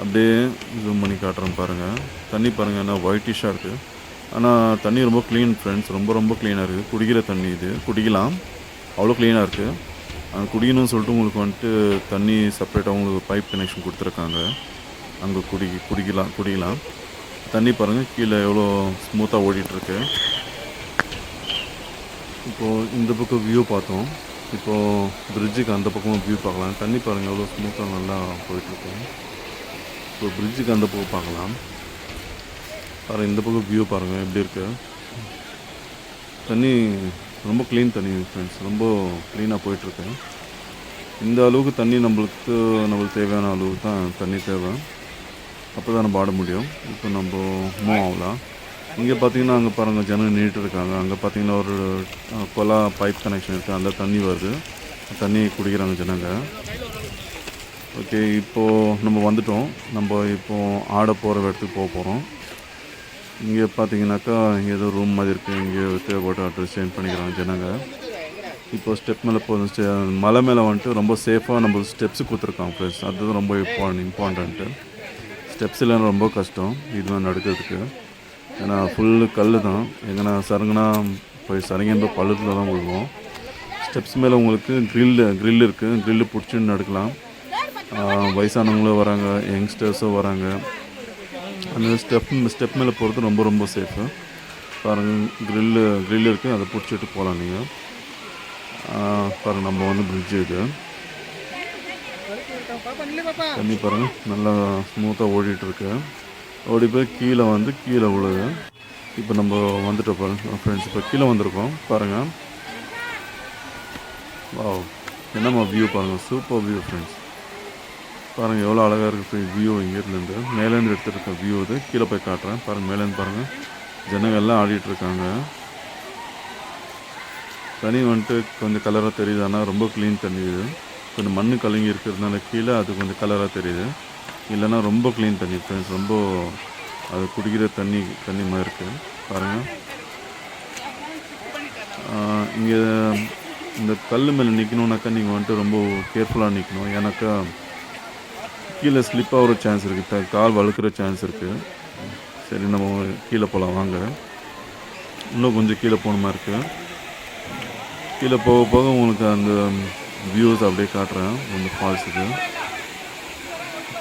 அப்படியே ஜூம் பண்ணி காட்டுறேன் பாருங்கள். தண்ணி பாருங்கள் என்ன ஒயிட்டிஷாக இருக்குது. ஆனால் தண்ணி ரொம்ப க்ளீன் ஃப்ரெண்ட்ஸ், ரொம்ப க்ளீனாக இருக்குது. குடிக்கிற தண்ணி இது, குடிக்கலாம், அவ்வளோ க்ளீனாக இருக்குது. குடிக்கணும்னு சொல்லிட்டு உங்களுக்கு வந்துட்டு தண்ணி செப்பரேட்டாக உங்களுக்கு பைப் கனெக்ஷன் கொடுத்துருக்காங்க. அங்கே குடிக்கலாம். தண்ணி பாருங்கள் கீழே எவ்வளோ ஸ்மூத்தாக ஓடிட்டுருக்கு. இப்போது இந்த பக்கம் வியூ பார்த்தோம். இப்போது பிரிட்ஜுக்கு அந்த பக்கமும் வியூ பார்க்கலாம். தண்ணி பாருங்கள் எவ்வளோ ஸ்மூத்தாக நல்லா போயிட்டுருக்கு. இப்போ பிரிட்ஜுக்கு அந்த பக்கம் பார்க்கலாம். பாருங்கள் இந்த பக்கம் வியூ பாருங்கள் எப்படி இருக்குது. தண்ணி ரொம்ப க்ளீன் தண்ணி ஃப்ரெண்ட்ஸ், ரொம்ப க்ளீனாக போயிட்டுருக்கு. இந்த அளவுக்கு தண்ணி நம்மளுக்கு தேவையான அளவுக்கு தான் தண்ணி தேவை. அப்போ தான் நம்ம ஆட முடியும். இப்போ நம்ம மூவ் ஆகலாம். இங்கே பார்த்தீங்கன்னா அங்கே பாருங்கள் ஜனங்க நின்றுட்டு இருக்காங்க. அங்கே பார்த்தீங்கன்னா ஒரு கொலா பைப் கனெக்ஷன் இருக்குது. அதில் தண்ணி வருது, தண்ணி குடிக்கிறாங்க ஜனங்க. ஓகே, இப்போது நம்ம வந்துட்டோம். நம்ம இப்போது ஆட போகிற இடத்துக்கு போகிறோம். இங்கே பார்த்தீங்கன்னாக்கா இங்கே ஏதோ ரூம் மாதிரி இருக்குது. இங்கே தேவைப்பட்ட அட்ரஸ் சேஞ்ச் பண்ணிக்கிறாங்க ஜனங்க. இப்போது ஸ்டெப் மேலே போதும். மலை மேலே வந்துட்டு ரொம்ப சேஃபாக நம்ம ஸ்டெப்ஸு கொடுத்துருக்காங்க ஃப்ரெண்ட்ஸ். அதுதான் ரொம்ப இம்பார்ட்டண்ட்டு. ஸ்டெப்ஸ் இல்லைன்னா ரொம்ப கஷ்டம் இது நடக்கிறதுக்கு. ஏன்னா ஃபுல்லு கல் தான். எங்கன்னா சருங்குனா போய் சருங்கின்ற பள்ளத்தில் தான் விழுவோம். ஸ்டெப்ஸ் மேலே உங்களுக்கு க்ரில் இருக்குது. க்ரில்லு பிடிச்சின்னு நடக்கலாம். வயசானவங்களும் வராங்க, யங்ஸ்டர்ஸும் வராங்க. அந்த ஸ்டெப் மேலே போகிறது ரொம்ப சேஃபு. பாருங்கள் க்ரில் இருக்குது, அதை பிடிச்சிட்டு போகலாம் நீங்கள். பாருங்கள் நம்ம வந்து பிரிட்ஜு இது. தண்ணி பாருங்கள் நல்லா ஸ்மூத்தாக ஓடிட்டுருக்கு. ஓடி போய் கீழே விழுது. இப்போ நம்ம வந்துட்டோம் பாருங்கள் ஃப்ரெண்ட்ஸ். இப்போ கீழே வந்திருக்கோம் பாருங்கள். வாவ், என்னம்மா வியூ பாருங்கள், சூப்பர் வியூ ஃப்ரெண்ட்ஸ். பாருங்கள் எவ்வளோ அழகாக இருக்குது வியூ. இங்கேருந்து மேலேருந்து எடுத்துருக்க வியூ இது. கீழே போய் காட்டுறேன் பாருங்கள். மேலேருந்து பாருங்கள் ஜனங்கள் எல்லாம் ஆடிட்டுருக்காங்க. தண்ணி வந்துட்டு கொஞ்சம் கலராக தெரியுது, ஆனால் ரொம்ப க்ளீன் தண்ணி இது. கொஞ்சம் மண் கலங்கி இருக்கிறதுனால கீழே அது கொஞ்சம் கலராக தெரியுது. இல்லைன்னா ரொம்ப க்ளீன் தண்ணி ஃப்ரெண்ட்ஸ். ரொம்ப அது குடிக்கிற தண்ணி மாதிரி இருக்குது பாருங்கள். இங்கே இந்த கல் மேலே நிற்கணுன்னாக்கா நீங்கள் வந்துட்டு ரொம்ப கேர்ஃபுல்லாக நிற்கணும். ஏன்னாக்கா கீழே ஸ்லிப் ஆகிற சான்ஸ் இருக்குது, கால் வழுக்கிற சான்ஸ் இருக்குது. சரி நம்ம கீழே போகலாம் வாங்க. இன்னும் கொஞ்சம் கீழே போகணுமா இருக்குது. கீழே போக உங்களுக்கு அந்த வியூஸ் அப்படியே காட்டுறேன். அந்த ஃபால்ஸ் இது.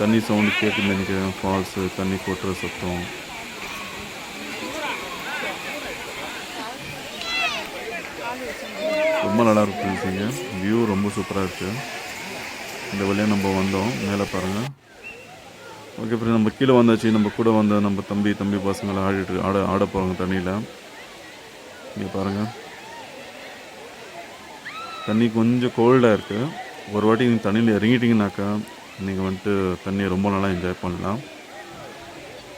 தண்ணி சவுண்டு கேட்குன்னு நினைக்கிறேன். ஃபால்ஸு தண்ணி கொட்டுற சத்தம். ரொம்ப நல்லா இருக்குங்க. வியூ ரொம்ப சூப்பராக இருக்குது. இந்த வழியாக நம்ம வந்தோம். மேலே பாருங்கள். ஓகே ஃப்ரெண்ட், நம்ம கீழே வந்தாச்சு. நம்ம கூட வந்த நம்ம தம்பி பசங்களை ஆட போகிறாங்க தண்ணியில். இங்கே பாருங்கள் தண்ணி கொஞ்சம் கோல்டாக இருக்குது. ஒரு வாட்டி நீங்கள் தண்ணியில் இறங்கிட்டிங்கனாக்கா நீங்கள் வந்துட்டு தண்ணியை ரொம்ப நல்லா என்ஜாய் பண்ணலாம்.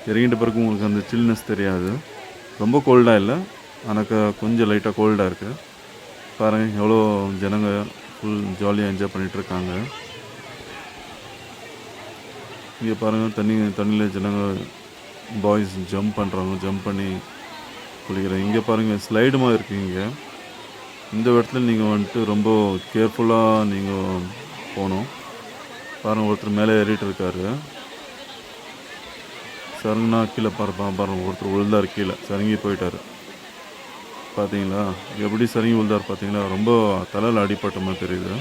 இறங்கிட்ட பிறகு உங்களுக்கு அந்த சில்னஸ் தெரியாது. ரொம்ப கோல்டாக இல்லை, ஆனால் கொஞ்சம் லைட்டாக கோல்டாக இருக்குது. பாருங்கள் எவ்வளோ ஜனங்க ஃபுல் ஜாலியாக என்ஜாய் பண்ணிகிட்ருக்காங்க. இங்கே பாருங்கள் தண்ணியில் ஜனங்க பாய்ஸ் ஜம்ப் பண்ணுறாங்க, ஜம்ப் பண்ணி குளிக்கிறாங்க. இங்கே பாருங்கள் ஸ்லைடு மாதிரி இருக்குது. இங்கே இந்த இடத்துல நீங்கள் வந்துட்டு ரொம்ப கேர்ஃபுல்லாக நீங்கள் போகணும். பாருங்கள் ஒருத்தர் மேலே ஏறிட்டு இருக்காரு. சருங்குனா கீழே பாருங்கள் ஒருத்தர் விழுந்தார், கீழே சருங்கி போயிட்டார். பார்த்தீங்களா எப்படி சருங்கி விழுந்தார் பார்த்தீங்களா? ரொம்ப தலையில் அடிப்பட்ட மாதிரி தெரியுது.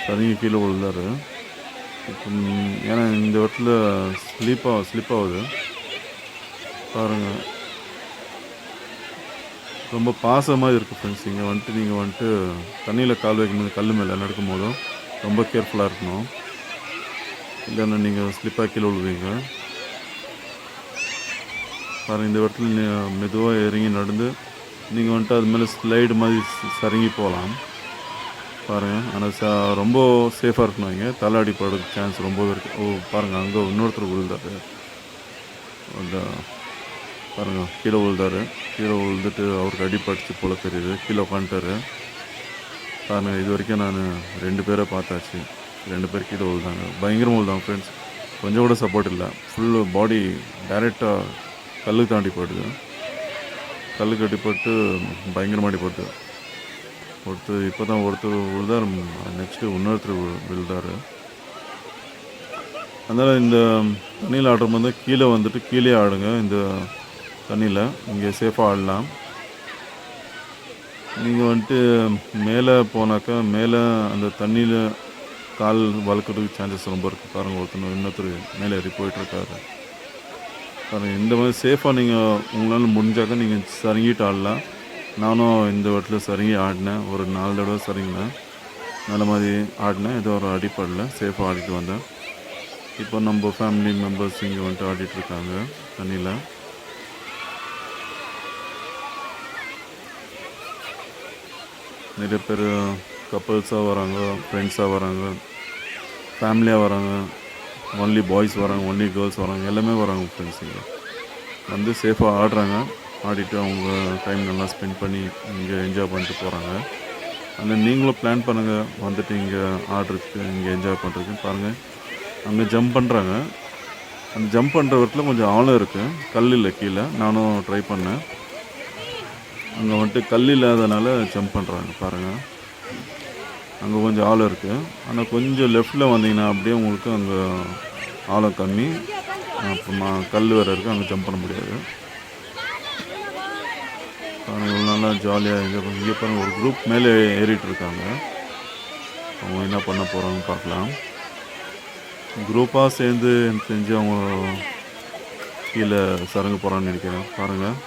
சருங்கி கீழே விழுந்தார். இப்போ ஏன்னா இந்த இடத்துல ஸ்லிப் ஆகுது பாருங்கள். ரொம்ப பாசமாக இருக்குது ஃப்ரெண்ட்ஸ். இங்கே வந்துட்டு நீங்கள் வந்துட்டு தண்ணியில் கால் வைக்கும்போது கல் மேலே நடக்கும் போதும் ரொம்ப கேர்ஃபுல்லாக இருக்கணும். இல்லைன்னா நீங்கள் ஸ்லிப்பாக கீழே விழுவீங்க. பாருங்கள், இந்த இடத்துல மெதுவாக இறங்கி நடந்து நீங்கள் வந்துட்டு அது மேலே ஸ்லைடு மாதிரி சறங்கி போகலாம். பாருங்கள், ஆனால் ரொம்ப சேஃபாக இருக்கணும். இங்கே தலை அடிப்படுறதுக்கு சான்ஸ் ரொம்பவே இருக்குது. பாருங்கள், அங்கே இன்னொருத்தர் விழுந்தார். அந்த பாருங்கள், கீழே விழுந்தார். கீழே விழுந்துட்டு அவருக்கு அடிப்பட்டுச்சு போல் தெரியுது. கீழே உட்காந்துட்டார். பாருங்கள், இது வரைக்கும் நான் 2 பேரை பார்த்தாச்சு. 2 பேர் கீழே விழுந்தாங்க. பயங்கரமாக விழுந்தாங்க ஃப்ரெண்ட்ஸ். கொஞ்சம் கூட சப்போர்ட் இல்லை. ஃபுல்லு பாடி டைரெக்டாக கல்லுக்கு தாண்டி போயிடுது. கல்லுக்கு அடிப்பட்டு பயங்கரமாக அடிப்பட்டு இப்போ தான் ஒருத்தர் விழுதார். நெக்ஸ்ட்டு இன்னொருத்தர் விழுந்தார். அதனால் இந்த தண்ணியில் ஆடும்போது கீழே வந்துட்டு கீழே ஆடுங்க. இந்த தண்ணியில் இங்கே சேஃபாக ஆடலாம். நீங்கள் வந்துட்டு மேலே போனாக்கா மேலே அந்த தண்ணியில் கால் வளர்க்குறதுக்கு சான்சஸ் ரொம்ப இருக்குது. பாருங்கள், இன்னொருத்தர் மேலே ஏறி போயிட்டுருக்காரு. பாருங்கள், இந்த மாதிரி சேஃபாக நீங்கள் உங்களால் முடிஞ்சாக்க நீங்கள் சரங்கிட்டு ஆடலாம். நானும் இந்த இடத்துல சரங்கி ஆடினேன். ஒரு 4 தடவை சரங்கினேன். நல்ல மாதிரி ஆடினேன். ஏதோ ஒரு அடிப்படல சேஃபாக ஆடிட்டு வந்தேன். இப்போ நம்ம ஃபேமிலி மெம்பர்ஸ் இங்கே வந்துட்டு ஆடிட்டுருக்காங்க தண்ணியில். நிறைய பேர் கப்புள்ஸாக வராங்க, ஃப்ரெண்ட்ஸாக வராங்க, ஃபேமிலியாக வராங்க, ஒன்லி பாய்ஸ் வராங்க, ஒன்லி கேர்ள்ஸ் வராங்க, எல்லாமே வராங்க ஃப்ரெண்ட்ஸ். இங்கே வந்து சேஃபாக ஆடுறாங்க. ஆடிட்டு அவங்க டைம் நல்லா ஸ்பெண்ட் பண்ணி இங்கே என்ஜாய் பண்ணிட்டு போகிறாங்க. ஆனால் நீங்களும் பிளான் பண்ணுங்கள் வந்துட்டு இங்கே ஆடுறதுக்கு, இங்கே என்ஜாய் பண்ணுறதுக்கு. பாருங்கள், அங்கே ஜம்ப் பண்ணுறாங்க. அந்த ஜம்ப் பண்ணுற இடத்துல கொஞ்சம் ஆழம் இருக்குது. கல் இல்லை கீழே. நானும் ட்ரை பண்ணேன். அங்கே வந்துட்டு கல் இல்லாதனால ஜம்ப் பண்ணுறாங்க. பாருங்கள், அங்கே கொஞ்சம் ஆழம் இருக்குது. ஆனால் கொஞ்சம் லெஃப்டில் வந்தீங்கன்னா அப்படியே உங்களுக்கு அங்கே ஆழம் கம்மி. அப்புறமா கல் வேறு இருக்குது, அங்கே ஜம்ப் பண்ண முடியாது. பாருங்கள், இவ்வளோ நல்லா ஜாலியாக இங்கே பாருங்கள், ஒரு குரூப் மேலே ஏறிட்டு இருக்காங்க. அவங்க என்ன பண்ண போகிறாங்க பார்க்கலாம். குரூப்பாக சேர்ந்து எனக்கு தெரிஞ்சு அவங்க கீழே சரங்க போகிறான்னு நினைக்கிறேன். பாருங்கள்,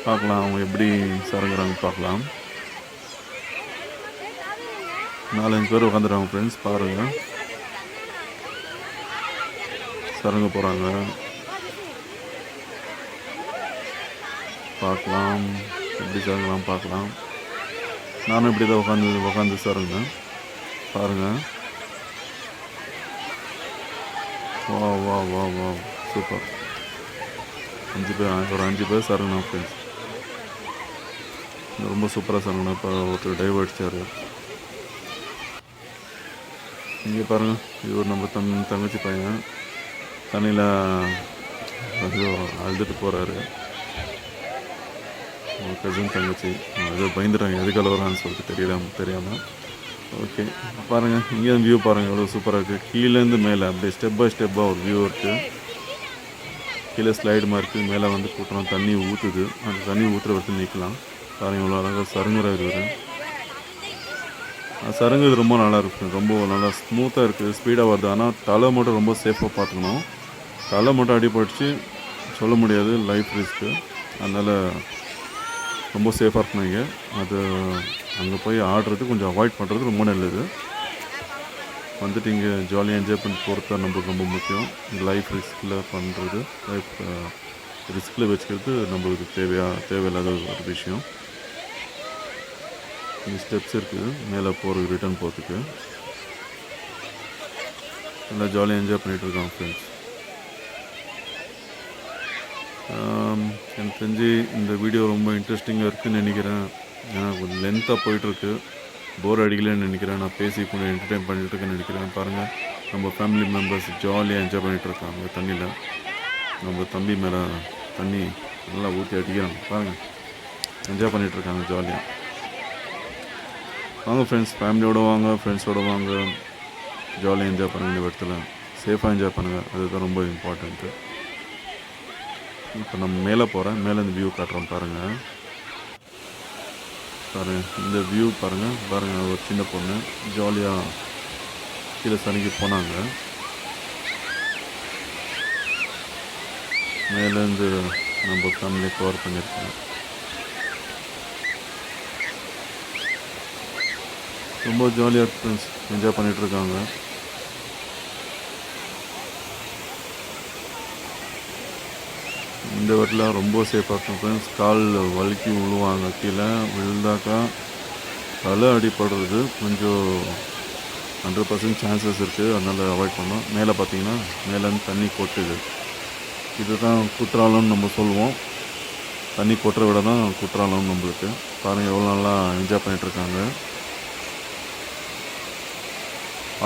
பார்க்கலாம் அவங்க எப்படி சரங்குறாங்க பார்க்கலாம். 4-5 பேர் உட்காந்துருக்காங்க ஃப்ரெண்ட்ஸ். பாருங்கள், சரங்க போகிறாங்க. பார்க்கலாம் எப்படி சரங்கலாம் பார்க்கலாம். நானும் இப்படி தான் உட்காந்து சரங்க. பாருங்கள், வா வா வா வா சூப்பர். 5 பேர் சரங்கண்ணா ஃப்ரெண்ட்ஸ். ரொம்ப சூப்பராக சரங்கண்ணா. இப்போ ஒருத்தர் டைவ் அடித்தார். இங்கே பாருங்கள், இது ஒரு நம்ம தங்கச்சி பையன் தண்ணியில் ஏதோ அழுதுட்டு போகிறாரு. கசின் தங்கச்சி ஏதோ பயந்துட்டாங்க, எதுக்கால வரான்னு சொல்லிட்டு தெரியாமல். ஓகே, பாருங்கள், இங்கேயும் வியூ பாருங்கள் எவ்வளோ சூப்பராக இருக்குது. கீழேருந்து மேலே அப்படியே ஸ்டெப் பை ஸ்டெப்பாக ஒரு வியூ இருக்குது. கீழே ஸ்லைடு மாதிரி இருக்குது. மேலே வந்து கூட்டுறோம், தண்ணி ஊற்றுது. அந்த தண்ணி ஊற்றுற வரைக்கும் நிற்கலாம். பாருங்கள், இவ்வளோ அழகாக சருங்குறாரு இவர். சருங்குது ரொம்ப நல்லா இருக்குது. ரொம்ப நல்லா ஸ்மூத்தாக இருக்குது, ஸ்பீடாக வருது. ஆனால் தலை மட்டும் ரொம்ப சேஃபாக பார்த்துக்கணும். தலை மட்டும் அடிபடிச்சு சொல்ல முடியாது, லைஃப் ரிஸ்க்கு. அதனால் ரொம்ப சேஃபாக இருக்கணும். இங்கே அது அங்கே போய் ஆடுறது கொஞ்சம் அவாய்ட் பண்ணுறது ரொம்ப நல்லது. வந்துட்டு இங்கே ஜாலியாக என்ஜாய் பண்ணி போகிறது தான் நம்மளுக்கு ரொம்ப முக்கியம். லைஃப் ரிஸ்கில் பண்ணுறது, லைஃப் ரிஸ்கில் வச்சுக்கிறது நம்மளுக்கு தேவையில்லாத ஒரு விஷயம். இங்கே ஸ்டெப்ஸ் இருக்குது மேலே போகிறதுக்கு, ரிட்டர்ன் போகிறதுக்கு. நல்லா ஜாலியாக என்ஜாய் பண்ணிகிட்ருக்கோம் ஃப்ரெண்ட்ஸ். எனக்கு தெரிஞ்சு இந்த வீடியோ ரொம்ப இன்ட்ரெஸ்டிங்காக இருக்குதுன்னு நினைக்கிறேன். ஏன்னா கொஞ்சம் லென்த்தாக போயிட்டுருக்கு, போர் அடிக்கலன்னு நினைக்கிறேன். நான் பேசி கொஞ்சம் என்டர்டைன் பண்ணிகிட்ருக்கேன்னு நினைக்கிறேன். பாருங்கள், நம்ம ஃபேமிலி மெம்பர்ஸ் ஜாலியாக என்ஜாய் பண்ணிகிட்ருக்காங்க தண்ணியில். நம்ம தம்பி மேலே தண்ணி நல்லா ஊற்றி அடிக்கிறாங்க. பாருங்கள், என்ஜாய் பண்ணிகிட்ருக்காங்க ஜாலியாக. வாங்க ஃப்ரெண்ட்ஸ், ஃபேமிலியோடு வாங்க, ஃப்ரெண்ட்ஸோடு வாங்க, ஜாலியாக என்ஜாய் பண்ணுங்கள். இந்த இடத்துல சேஃபாக என்ஜாய் பண்ணுங்கள், அதுதான் ரொம்ப இம்பார்ட்டண்ட்டு. இப்போ நம்ம மேலே போகிறேன், மேலே இந்த வியூ காட்டுறோம் பாருங்கள். இந்த வியூ பாருங்கள், ஒரு சின்ன பொண்ணு ஜாலியாக கீழே சனிக்கு போனாங்க. மேலேருந்து நம்ம ஃபேமிலியை கவர் பண்ணியிருக்கோம். ரொம்ப ஜாலியாக ஃப்ரெண்ட்ஸ் என்ஜாய் பண்ணிகிட்ருக்காங்க. இந்த இடத்துல ரொம்ப சேஃபாக இருக்கும் ஃப்ரெண்ட்ஸ். கால் வலிக்கி விழுவாங்க, கீழே விழுந்தாக்கா தலை அடிப்படுறது கொஞ்சம் 100% சான்சஸ் இருக்குது. அதனால் அவாய்ட் பண்ணோம். மேலே பார்த்தீங்கன்னா மேலேருந்து தண்ணி கொட்டுது. இதுதான் குற்றாலம்னு நம்ம சொல்லுவோம். தண்ணி கொட்டுற விட தான் குற்றாலம் நம்மளுக்கு. பாருங்கள் எவ்வளோ நல்லா என்ஜாய் பண்ணிகிட்ருக்காங்க.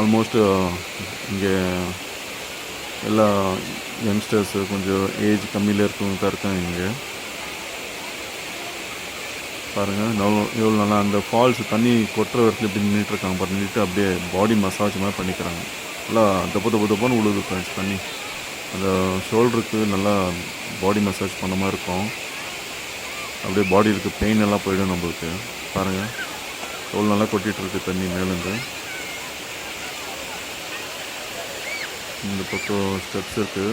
ஆல்மோஸ்ட் இங்கே எல்லா யங்ஸ்டர்ஸு கொஞ்சம் ஏஜ் கம்மியில் இருக்கவங்க தான் இருக்காங்க இங்கே. பாருங்கள் எவ்வளோ நல்லா அந்த ஃபால்ஸ் தண்ணி கொட்டுற இடத்துல இப்படி நின்றுட்டுருக்காங்க. பாரு நின்றுட்டு அப்படியே பாடி மசாஜ் மாதிரி பண்ணிக்கிறாங்க. நல்லா தப்புன்னு விழுது ஃப்ரெண்ட்ஸ் தண்ணி. அந்த ஷோல்டருக்கு நல்லா பாடி மசாஜ் பண்ண மாதிரி இருக்கும். அப்படியே பாடி இருக்க பெயின் எல்லாம் போயிடும் நம்மளுக்கு. பாருங்கள் எவ்வளோ நல்லா கொட்டிகிட்ருக்கு தண்ணி மேலேருந்து. இந்த பக்கம் ஸ்டெப்ஸ் இருக்குது.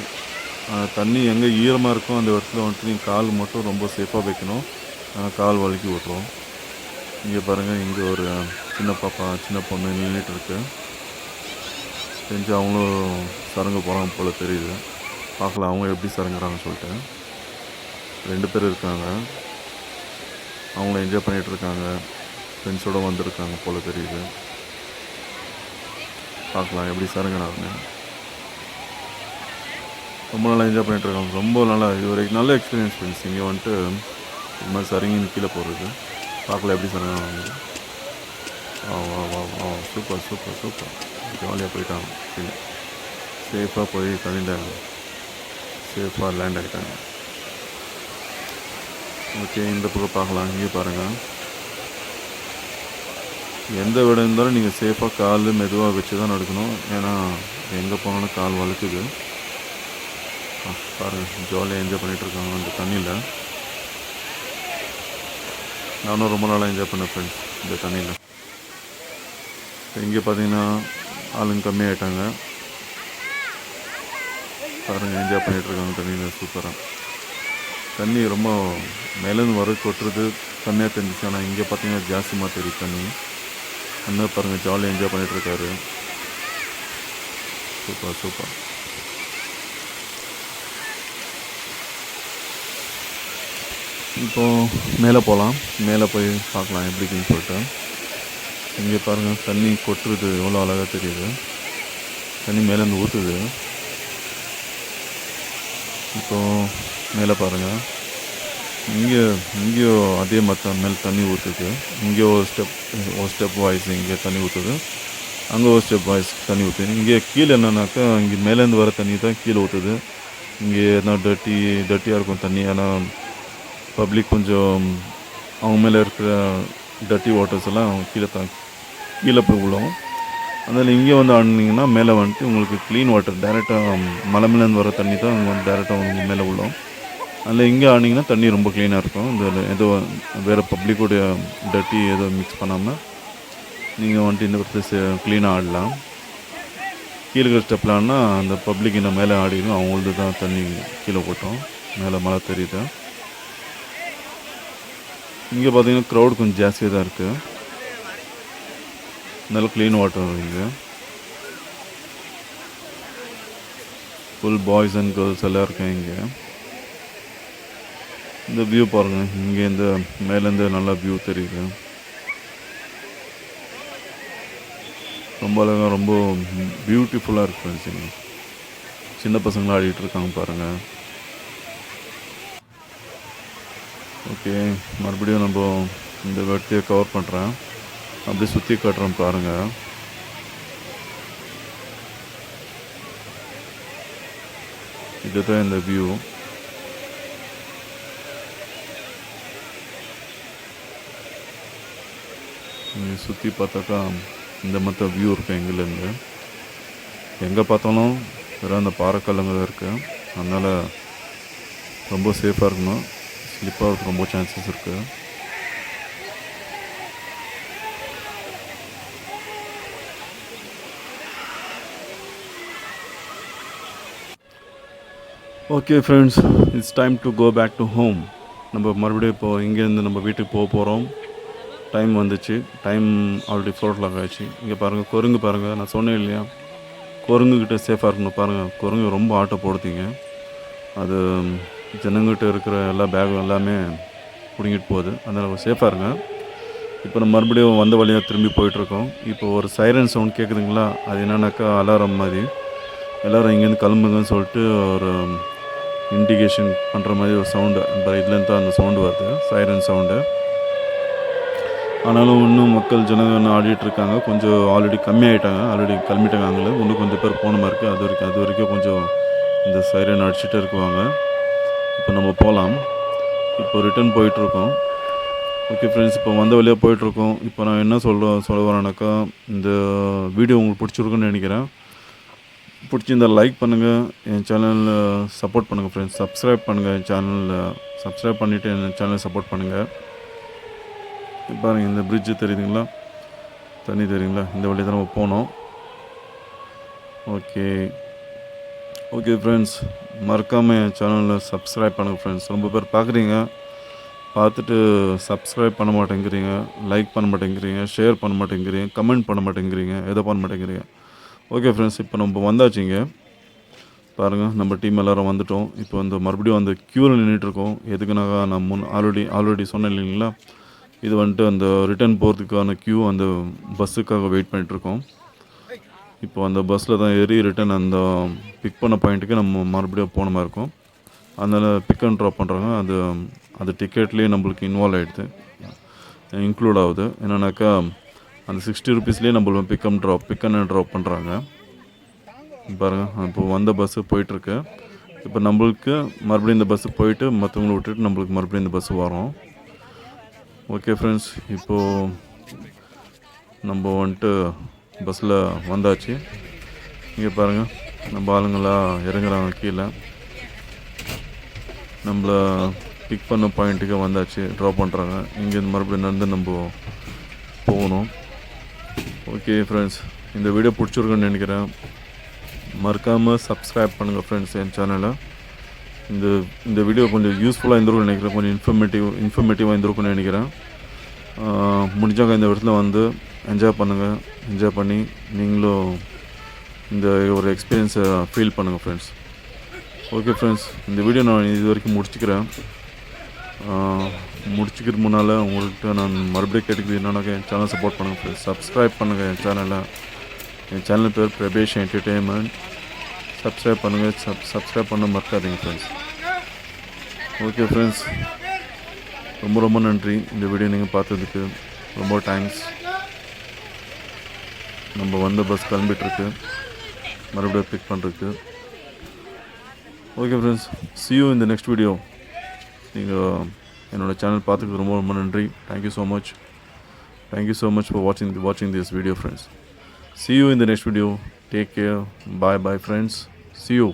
தண்ணி எங்கே ஈரமாக இருக்கும் அந்த இடத்துல வந்துட்டு நீங்கள் கால் மட்டும் ரொம்ப சேஃபாக வைக்கணும். கால் வலிக்கி விட்றோம். இங்கே பாருங்கள் இங்கே ஒரு சின்ன பாப்பா சின்ன பொண்ணு நின்றுட்டுருக்கு. தெரிஞ்சு அவங்களும் சரங்க போகிறாங்க போல் தெரியுது. பார்க்கலாம் அவங்க எப்படி சரங்குறாங்கன்னு சொல்லிட்டு. 2 பேர் இருக்காங்க. அவங்கள என்ஜாய் பண்ணிகிட்ருக்காங்க. ஃப்ரெண்ட்ஸோடு வந்திருக்காங்க போல் தெரியுது. பார்க்கலாம் எப்படி சரங்குறாங்க. ரொம்ப நல்லா என்ஜாய் பண்ணிகிட்ருக்காங்க. ரொம்ப நல்லா இது ஒரு நல்ல எக்ஸ்பீரியன்ஸ் ஃப்ரெண்ட்ஸ். இங்கே வந்துட்டு இது மாதிரி சரங்கின்னு கீழே போடுறது. பார்க்கலாம் எப்படி சரங்குறாங்க. சூப்பர் ஜாலியாக போயிட்டாங்க. கீழே சேஃபாக போய் தண்ணியில் சேஃபாக லேண்ட் ஆகிட்டாங்க. ஓகே இந்த பக்கம் பார்க்கலாம். இங்கே பாருங்கள் எந்த விட இருந்தாலும் நீங்கள் சேஃபாக கால் மெதுவாக வச்சு தான் நடக்கணும். ஏன்னா எங்கே போனாலும் கால் வலிக்குது. பாருங்கள் ஜாலியாக என்ஜாய் பண்ணிகிட்ருக்காங்க அந்த தண்ணியில். நானும் ரொம்ப நாளாக என்ஜாய் பண்ணேன் ஃப்ரெண்ட்ஸ் இந்த தண்ணியில். இங்கே பார்த்தீங்கன்னா ஆளுங்க கம்மியாகிட்டாங்க. பாருங்கள் என்ஜாய் பண்ணிகிட்ருக்காங்க தண்ணியில் சூப்பராக. தண்ணி ரொம்ப மேலேருந்து வர கொட்டுறது கம்மியாக தெரிஞ்சிச்சு. ஆனால் இங்கே பார்த்தீங்கன்னா ஜாஸ்தியாக தெரியுது தண்ணி. அந்த பாருங்கள் ஜாலியாக என்ஜாய் பண்ணிகிட்ருக்காரு. சூப்பர். இப்போது மேலே போகலாம். மேலே போய் பார்க்கலாம் எப்படின்னு சொல்லிட்டு. இங்கே பாருங்கள் தண்ணி கொட்டுறது எவ்வளோ அழகாக தெரியுது. தண்ணி மேலேருந்து ஊற்றுது. இப்போது மேலே பாருங்கள் இங்கேயோ அதே மாதிரி மேலே தண்ணி ஊற்றுது. இங்கே ஒரு ஸ்டெப் வாய்ஸ் இங்கே தண்ணி ஊற்றுது. அங்கே ஒரு ஸ்டெப் வாய்ஸ் தண்ணி ஊற்றுது. இங்கே கீழே என்னன்னாக்கா இங்கே மேலேருந்து வர தண்ணி தான் கீழே ஊற்றுது. இங்கே எதனா டர்ட்டியாக இருக்கும் தண்ணி. ஆனால் பப்ளிக் கொஞ்சம் அவங்க மேலே இருக்கிற டர்ட்டி வாட்டர்ஸ் எல்லாம் கீழே போய் விழும். அதனால் இங்கே வந்து ஆடினீங்கன்னா மேலே வந்துட்டு உங்களுக்கு க்ளீன் வாட்டர் டேரெக்டாக மலை மேலேருந்து வர தண்ணி தான் அங்கே வந்து டேரெக்டாக உங்களுக்கு மேலே விழும். அதில் இங்கே ஆடினீங்கன்னா தண்ணி ரொம்ப க்ளீனாக இருக்கும். இந்த ஏதோ வேறு பப்ளிக்கோடைய டர்ட்டி ஏதோ மிக்ஸ் பண்ணாமல் நீங்கள் வந்துட்டு இந்த இடத்துல க்ளீனாக ஆடலாம். கீழே இருக்கிற ஸ்டெப்பில் ஆடினா அந்த பப்ளிக் இந்த மேலே ஆடிக்கணும். அவங்களது தான் தண்ணி கீழே போட்டோம். மேலே மழை தெரியுது. இங்கே பார்த்தீங்கன்னா க்ரௌட் கொஞ்சம் ஜாஸ்தியாக தான் இருக்குது. நல்ல க்ளீன் வாட்டர் இங்கே. ஃபுல் பாய்ஸ் அண்ட் கேர்ள்ஸ் எல்லாம் இருக்கேன் இங்கே. இந்த வியூ பாருங்கள். இங்கே இந்த மேலேருந்து நல்லா வியூ தெரியுது. ரொம்ப அழகாக ரொம்ப பியூட்டிஃபுல்லாக இருக்குது ஃப்ரெண்ட்ஸ். இங்கே சின்ன பசங்களாம் ஆடிட்டு இருக்காங்க பாருங்கள். ஓகே மறுபடியும் நம்ம இந்த இடத்தையே கவர் பண்ணுறேன். அப்படியே சுற்றி காட்டுறோம் பாருங்கள். இதுதான் இந்த வியூ. சுற்றி பார்த்தாக்கா இந்த மற்ற வியூ இருக்குது. எங்கேருந்து எங்கே பார்த்தாலும் வெறும் அந்த பாறைக்கல்லுங்க தான் இருக்குது. அதனால் ரொம்ப சேஃபாக இருக்கணும். ஸ்லிப்பாக ரொம்ப சான்சஸ் இருக்குது. Okay friends, it's time to go back to home. நம்ம மறுபடியும் இப்போது இங்கேருந்து நம்ம வீட்டுக்கு போக போகிறோம். டைம் வந்துச்சு. டைம் ஆல்ரெடி 4 o'clock ஆயிடுச்சு. இங்கே பாருங்கள், குரங்கு பாருங்கள். நான் சொன்னேன் இல்லையா, குரங்குக்கிட்ட சேஃபாக இருக்கணும். பாருங்கள், குரங்கு ரொம்ப ஆட்டை போடுத்தீங்க. அது ஜனங்கிட்ட இருக்கிற எல்லா பேகும் எல்லாமே பிடுங்கிட்டு போகுது. அதனால் சேஃபாக இருங்க. இப்போ நம்ம மறுபடியும் வந்த வழியாக திரும்பி போயிட்டுருக்கோம். இப்போ ஒரு சைரன் சவுண்ட் கேட்குதுங்களா, அது என்னன்னாக்கா அலாரம் மாதிரி. எல்லோரும் இங்கேருந்து கிளம்புங்கன்னு சொல்லிட்டு ஒரு இண்டிகேஷன் பண்ணுற மாதிரி ஒரு சவுண்டு. இப்போ இதுலேருந்து தான் அந்த சவுண்டு வருது, சைரன் சவுண்டு. ஆனாலும் இன்னும் மக்கள் ஜனங்கள் ஆடிட்டுருக்காங்க. கொஞ்சம் ஆல்ரெடி கம்மியாகிட்டாங்க, ஆல்ரெடி கிளம்பிட்டாங்க. அங்கே இன்னும் கொஞ்சம் பேர் போன மாதிரி இருக்குது. அது வரைக்கும் கொஞ்சம் இந்த சைரன் அடிச்சுட்டே இருக்குவாங்க. இப்போ நம்ம போகலாம். இப்போ ரிட்டர்ன் போயிட்டுருக்கோம். ஓகே ஃப்ரெண்ட்ஸ், இப்போ வந்த வழியாக போயிட்டுருக்கோம். இப்போ நான் என்ன சொல்ல வரேன்னாக்கா, இந்த வீடியோ உங்களுக்கு பிடிச்சிருக்குன்னு நினைக்கிறேன். பிடிச்சிருந்தால் லைக் பண்ணுங்கள், என் சேனலில் சப்போர்ட் பண்ணுங்கள் ஃப்ரெண்ட்ஸ். சப்ஸ்கிரைப் பண்ணுங்கள், என் சேனலில் சப்ஸ்கிரைப் பண்ணிவிட்டு என் சேனலை சப்போர்ட் பண்ணுங்கள். பாருங்கள், இந்த பிரிட்ஜு தெரியுதுங்களா, தண்ணி தெரியுங்களா, இந்த வழி தான் நம்ம போனோம். ஓகே ஃப்ரெண்ட்ஸ், மறக்காமல் என் சேனலில் சப்ஸ்கிரைப் பண்ணுங்கள் ஃப்ரெண்ட்ஸ். ரொம்ப பேர் பார்க்குறீங்க, பார்த்துட்டு சப்ஸ்கிரைப் பண்ண மாட்டேங்கிறீங்க, லைக் பண்ண மாட்டேங்கிறீங்க, ஷேர் பண்ண மாட்டேங்கிறீங்க, கமெண்ட் பண்ண மாட்டேங்கிறீங்க, எதை பண்ண மாட்டேங்கிறீங்க. ஓகே ஃப்ரெண்ட்ஸ், இப்போ நம்ம வந்தாச்சுங்க. பாருங்கள், நம்ம டீம் எல்லோரும் வந்துவிட்டோம். இப்போ வந்து மறுபடியும் அந்த க்யூவில் நின்றுட்டுருக்கோம். எதுக்குனாக்கா நான் ஆல்ரெடி சொன்னேன் இல்லைங்களா, இது வந்துட்டு அந்த ரிட்டர்ன் போகிறதுக்கான க்யூ, அந்த பஸ்ஸுக்காக வெயிட் பண்ணிகிட்ருக்கோம். இப்போ அந்த பஸ்ஸில் தான் ஏறி ரிட்டன் அந்த பிக் பண்ண பாயிண்ட்டுக்கு நம்ம மறுபடியும் போன மாதிரி இருக்கும். அதனால் பிக் அண்ட் ட்ராப் பண்ணுறாங்க. அது டிக்கெட்லேயே நம்மளுக்கு இன்வால்வ் ஆகிடுது, இன்க்ளூட் ஆகுது. என்னன்னாக்கா அந்த 60 rupeesலேயே நம்மளுக்கு பிக் அண்ட் ட்ராப் பண்ணுறாங்க. பாருங்கள், இப்போது வந்த பஸ்ஸு போயிட்டுருக்கு. இப்போ நம்மளுக்கு மறுபடியும் இந்த பஸ்ஸு போயிட்டு மற்றவங்கள விட்டுட்டு நம்மளுக்கு மறுபடியும் இந்த பஸ்ஸு வரும். ஓகே ஃப்ரெண்ட்ஸ், இப்போது நம்ம வந்துட்டு பஸ்ஸில் வந்தாச்சு. இங்கே பாருங்கள், நம்ம ஆளுங்களாம் இறங்குறாங்க கீழே. நம்மளை பிக் பண்ண பாயிண்ட்டுக்கு வந்தாச்சு, ட்ராப் பண்ணுறாங்க. இங்கேருந்து மறுபடியும் நடந்து நம்ம போகணும். ஓகே ஃப்ரெண்ட்ஸ், இந்த வீடியோ பிடிச்சிருக்குன்னு நினைக்கிறேன். மறக்காமல் சப்ஸ்கிரைப் பண்ணுங்கள் ஃப்ரெண்ட்ஸ் என் சேனலை. இந்த வீடியோ கொஞ்சம் யூஸ்ஃபுல்லாக இருந்திருக்குன்னு நினைக்கிறேன், கொஞ்சம் இன்ஃபர்மேட்டிவாக இருந்திருக்குன்னு நினைக்கிறேன். முடிஞ்சாங்க இந்த இடத்துல வந்து என்ஜாய் பண்ணுங்கள். என்ஜாய் பண்ணி நீங்களும் இந்த ஒரு எக்ஸ்பீரியன்ஸை ஃபீல் பண்ணுங்கள் ஃப்ரெண்ட்ஸ். ஓகே ஃப்ரெண்ட்ஸ், இந்த வீடியோ நான் இது வரைக்கும் முடிச்சுக்கிற முன்னால் உங்கள்கிட்ட நான் மறுபடியும் கேட்டுக்கிறது என்னன்னாக்கா, என் சேனல் சப்போர்ட் பண்ணுங்கள் ஃப்ரெண்ட்ஸ். சப்ஸ்கிரைப் பண்ணுங்கள் என் சேனலை. என் சேனல் பேர் பிரபேஷ் என்டர்டெயின்மெண்ட். சப்ஸ்கிரைப் பண்ணுங்கள், சப்ஸ்கிரைப் பண்ண மறக்காதீங்க ஃப்ரெண்ட்ஸ். ஓகே ஃப்ரெண்ட்ஸ், ரொம்ப நன்றி. இந்த வீடியோ நீங்கள் பார்த்ததுக்கு ரொம்ப தேங்க்ஸ். நம்ம வந்த பஸ் கிளம்பிட்டுருக்கு, மறுபடியும் பிக் பண்ணுறதுக்கு. Okay friends, see you in the next video. நீங்கள் என்னோடய சேனல் பார்த்துக்கு ரொம்ப நன்றி. Thank you so much for watching this video friends. See you in the next video. Take care. Bye friends. See you.